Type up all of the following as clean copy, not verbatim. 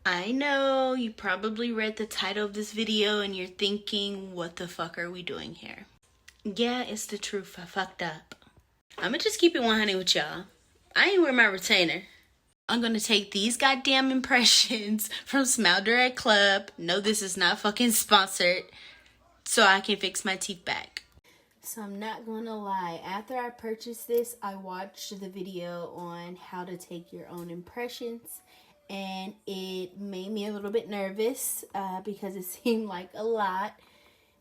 I know you probably read the title of this video and you're thinking, what the fuck are we doing here? Yeah, it's the truth. I fucked up. I'ma just keep it 100 with y'all. I ain't wear my retainer. I'm gonna take these goddamn impressions from Smile Direct Club. No, this is not fucking sponsored. So I can fix my teeth back. So I'm not gonna lie, after I purchased this, I watched the video on how to take your own impressions, and it made me a little bit nervous because it seemed like a lot,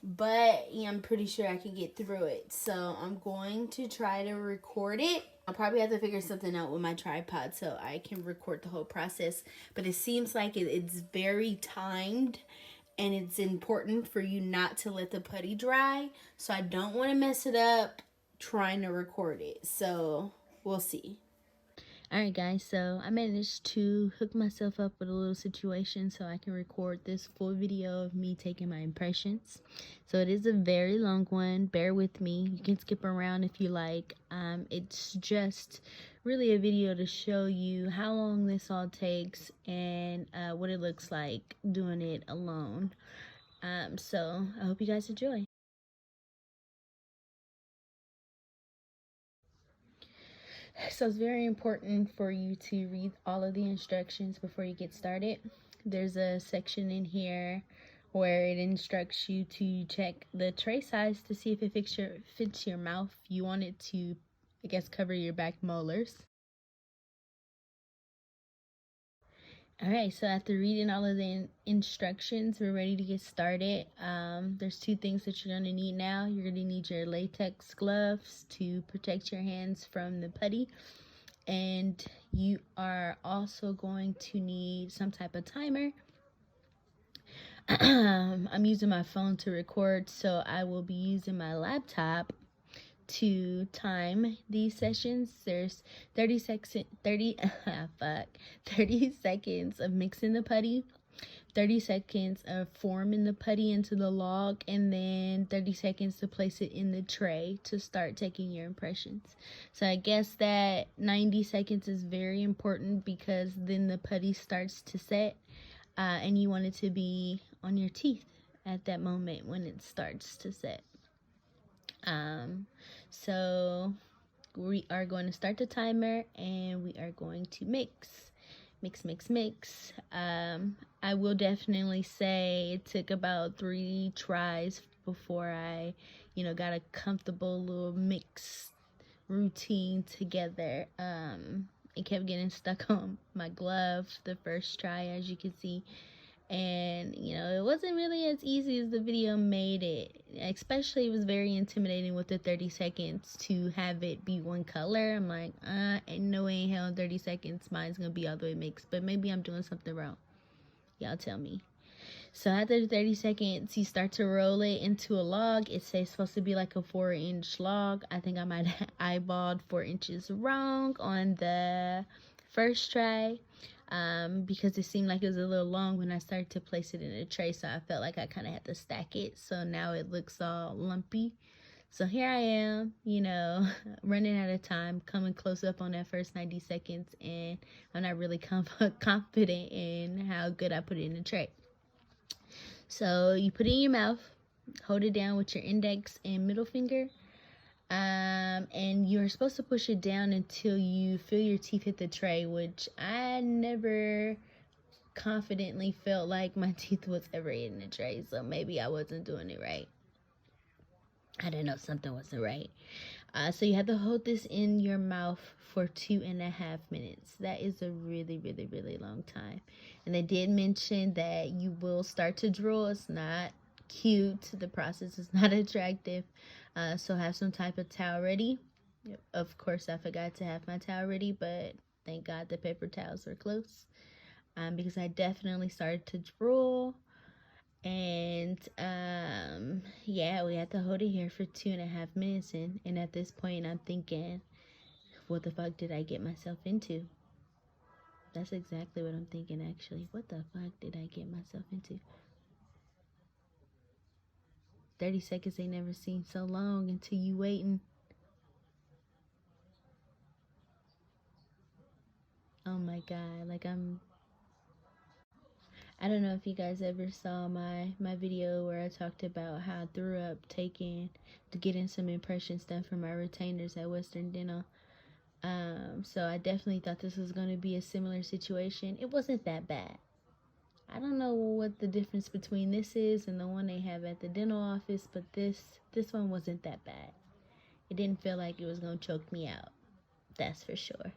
but yeah, I'm pretty sure I can get through it. So I'm going to try to record it. I'll probably have to figure something out with my tripod so I can record the whole process, but it seems like it's very timed, and it's important for you not to let the putty dry. So I don't want to mess it up trying to record it. So we'll see. Alright guys, so I managed to hook myself up with a little situation so I can record this full video of me taking my impressions. So it is a very long one. Bear with me. You can skip around if you like. It's just really a video to show you how long this all takes and what it looks like doing it alone. So I hope you guys enjoy. So it's very important for you to read all of the instructions before you get started. There's a section in here where it instructs you to check the tray size to see if it fits your mouth. You want it to, I guess, cover your back molars. Alright, so after reading all of the instructions, we're ready to get started. There's two things that you're going to need now. You're going to need your latex gloves to protect your hands from the putty. And you are also going to need some type of timer. I'm using my phone to record, so I will be using my laptop to time these sessions. There's 30 seconds of mixing the putty, 30 seconds of forming the putty into the log, and then 30 seconds to place it in the tray to start taking your impressions. So I guess that 90 seconds is very important because then the putty starts to set, and you want it to be on your teeth at that moment when it starts to set. So we are going to start the timer and we are going to mix. I will definitely say it took about 3 tries before I, got a comfortable little mix routine together. It kept getting stuck on my glove the first try, as you can see. And it wasn't really as easy as the video made it. Especially, it was very intimidating with the 30 seconds to have it be one color. I'm like, ain't no way in hell in 30 seconds mine's gonna be all the way mixed. But maybe I'm doing something wrong. Y'all tell me. So after the 30 seconds, you start to roll it into a log. It says it's supposed to be like a 4-inch log. I think I might have eyeballed 4 inches wrong on the first try. Because it seemed like it was a little long when I started to place it in a tray, so I felt like I kind of had to stack it, so now it looks all lumpy. So here I am, running out of time, coming close up on that first 90 seconds, and I'm not really confident in how good I put it in the tray. So you put it in your mouth, hold it down with your index and middle finger, and you're supposed to push it down until you feel your teeth hit the tray, which I never confidently felt like my teeth was ever in the tray, so maybe I wasn't doing it right. I don't know, something wasn't right. So you have to hold this in your mouth for 2.5 minutes. That is a really, really, really long time. And they did mention that you will start to drool. It's not cute. The process is not attractive. So have some type of towel ready. Of course, I forgot to have my towel ready, but thank God the paper towels were close. Because I definitely started to drool. And yeah, we had to hold it here for 2.5 minutes, and at this point I'm thinking, what the fuck did I get myself into? That's exactly what I'm thinking, actually. What the fuck did I get myself into? 30 seconds ain't never seemed so long until you waiting. Oh my god, like I don't know if you guys ever saw my video where I talked about how I threw up getting some impressions done for my retainers at Western Dental. So I definitely thought this was going to be a similar situation. It wasn't that bad. I don't know what the difference between this is and the one they have at the dental office, but this one wasn't that bad. It didn't feel like it was going to choke me out. That's for sure.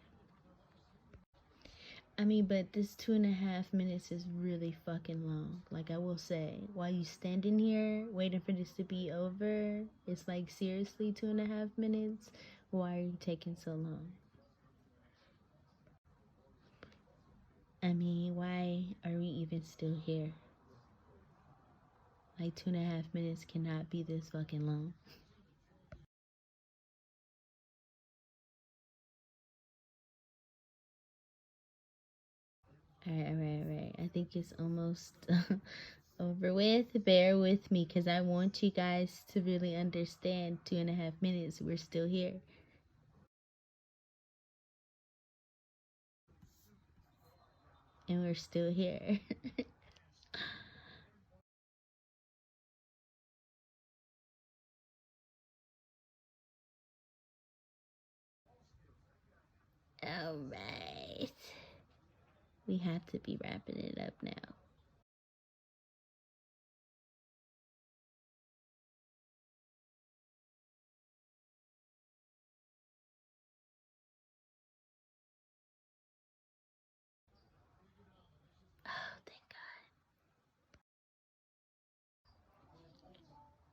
I mean, but this 2.5 minutes is really fucking long. Like, I will say, while you standing here waiting for this to be over, it's like, seriously, 2.5 minutes? Why are you taking so long? I mean, why are we even still here? Like, 2.5 minutes cannot be this fucking long. Alright. I think it's almost over with. Bear with me, because I want you guys to really understand 2.5 minutes. We're still here. And we're still here. Alright. We have to be wrapping it up now. Oh, thank God.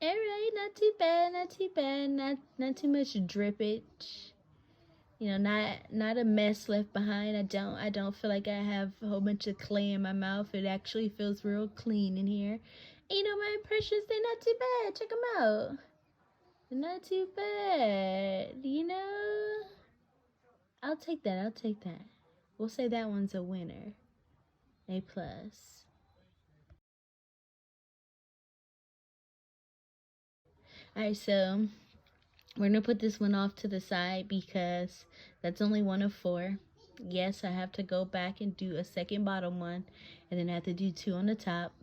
Alright, not too bad, not too bad. Not too much drippage. You know, not a mess left behind. I don't feel like I have a whole bunch of clay in my mouth. It actually feels real clean in here. And you know, my impressions, they're not too bad. Check them out. They're not too bad. You know? I'll take that. We'll say that one's a winner. A plus. Alright, so we're gonna put this one off to the side because that's only one of four. Yes, I have to go back and do a second bottom one, and then I have to do two on the top.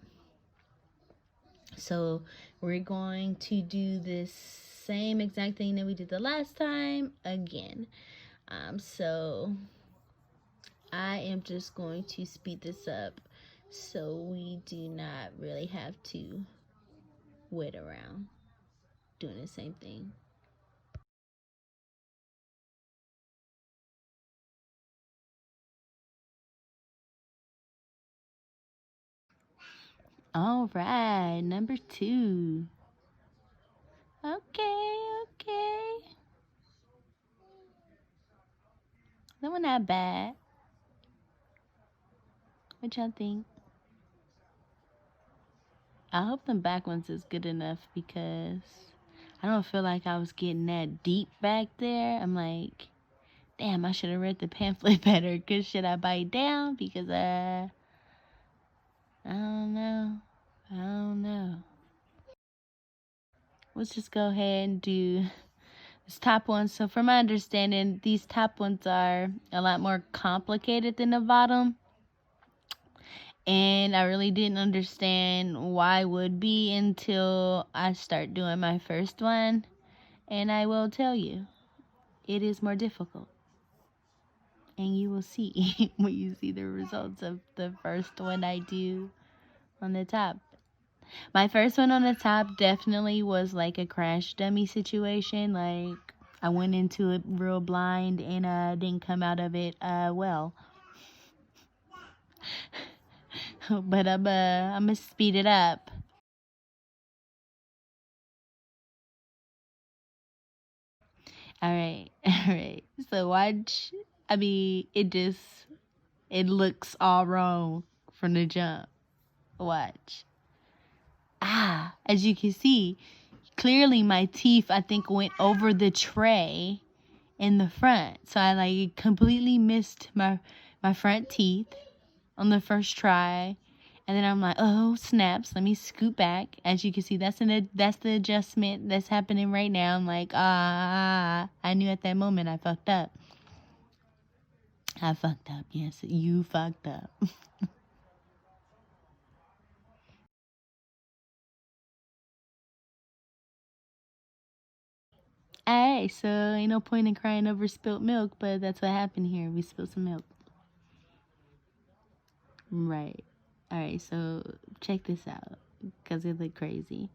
So we're going to do this same exact thing that we did the last time again. So I am just going to speed this up so we do not really have to wait around doing the same thing. All right, number 2. Okay. That one not bad. What y'all think? I hope the back ones is good enough because I don't feel like I was getting that deep back there. I'm like, damn, I should have read the pamphlet better. Cause should I bite down? Because I don't know. Let's just go ahead and do this top one. So from my understanding, these top ones are a lot more complicated than the bottom. And I really didn't understand why would be until I start doing my first one. And I will tell you, it is more difficult. And you will see when you see the results of the first one I do on the top. My first one on the top definitely was like a crash dummy situation. Like, I went into it real blind and didn't come out of it well. But I'm gonna speed it up. All right. So watch. I mean, it looks all wrong from the jump. Watch. As you can see, clearly my teeth, I think, went over the tray in the front. So I like completely missed my front teeth on the first try. And then I'm like, oh, snaps. Let me scoot back. As you can see, that's the adjustment that's happening right now. I'm like, I knew at that moment I fucked up. I fucked up. Yes, you fucked up. Alright, so ain't no point in crying over spilt milk, but that's what happened here. We spilled some milk. Right. Alright, so check this out, because it looked crazy.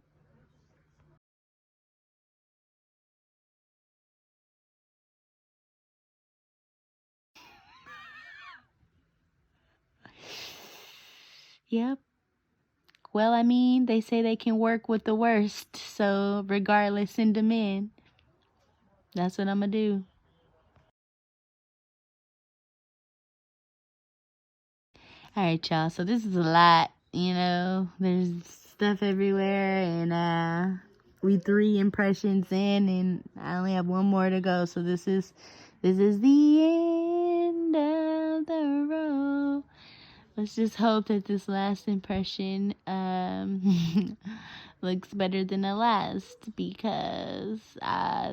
Yep. Well, I mean, they say they can work with the worst, so regardless, send them in. That's what I'm gonna do. Alright, y'all, so this is a lot, you know, there's stuff everywhere, and we 3 impressions in, and I only have 1 more to go, so this is the end of the road. Let's just hope that this last impression looks better than the last, because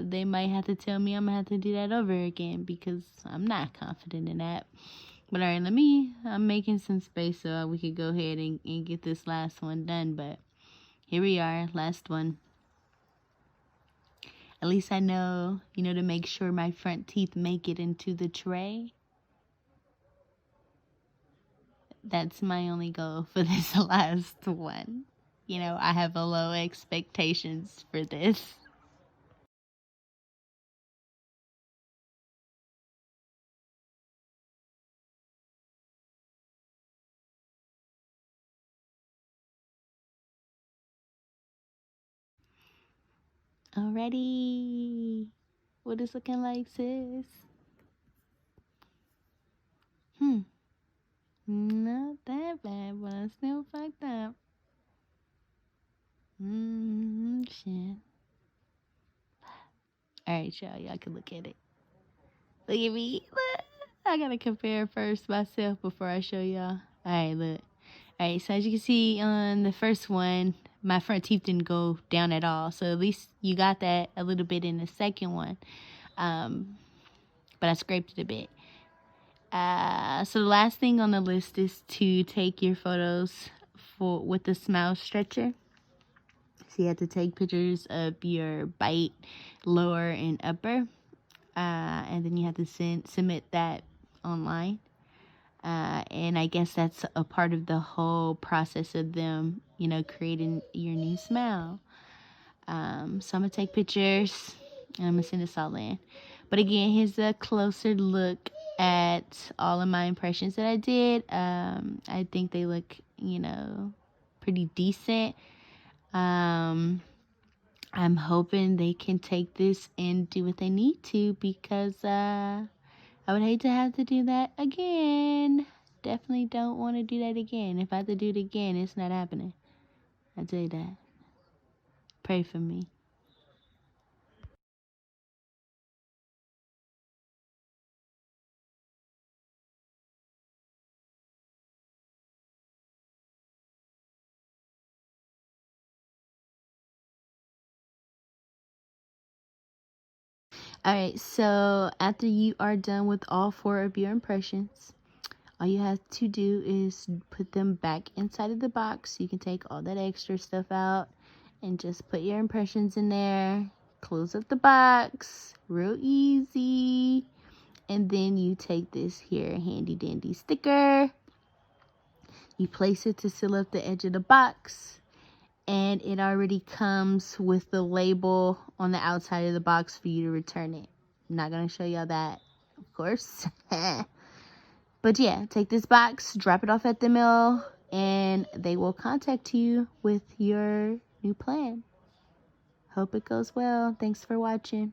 they might have to tell me I'm gonna have to do that over again, because I'm not confident in that. But alright, I'm making some space so we could go ahead and get this last one done. But here we are, last one. At least I know, to make sure my front teeth make it into the tray. That's my only goal for this last one. I have a low expectations for this. Alrighty. What is looking like, sis? Not that bad, but still fucked up. Shit. Alright, y'all can look at it. Look at me. Look. I gotta compare first myself before I show y'all. Alright, look. Alright, so as you can see on the first one, my front teeth didn't go down at all. So at least you got that a little bit in the second one. But I scraped it a bit. So the last thing on the list is to take your photos with the smile stretcher. So you have to take pictures of your bite, lower and upper. And then you have to submit that online. And I guess that's a part of the whole process of them, creating your new smile. So I'm going to take pictures and I'm going to send this all in. But again, here's a closer look at all of my impressions that I did. I think they look, pretty decent. I'm hoping they can take this and do what they need to, because I would hate to have to do that again. Definitely don't want to do that again. If I have to do it again, it's not happening. I tell you that. Pray for me. Alright, so after you are done with all 4 of your impressions, all you have to do is put them back inside of the box. You can take all that extra stuff out and just put your impressions in there. Close up the box. Real easy. And then you take this here handy dandy sticker. You place it to seal up the edge of the box. And it already comes with the label on the outside of the box for you to return it. I'm not going to show y'all that, of course. But yeah, take this box, drop it off at the mill, and they will contact you with your new plan. Hope it goes well. Thanks for watching.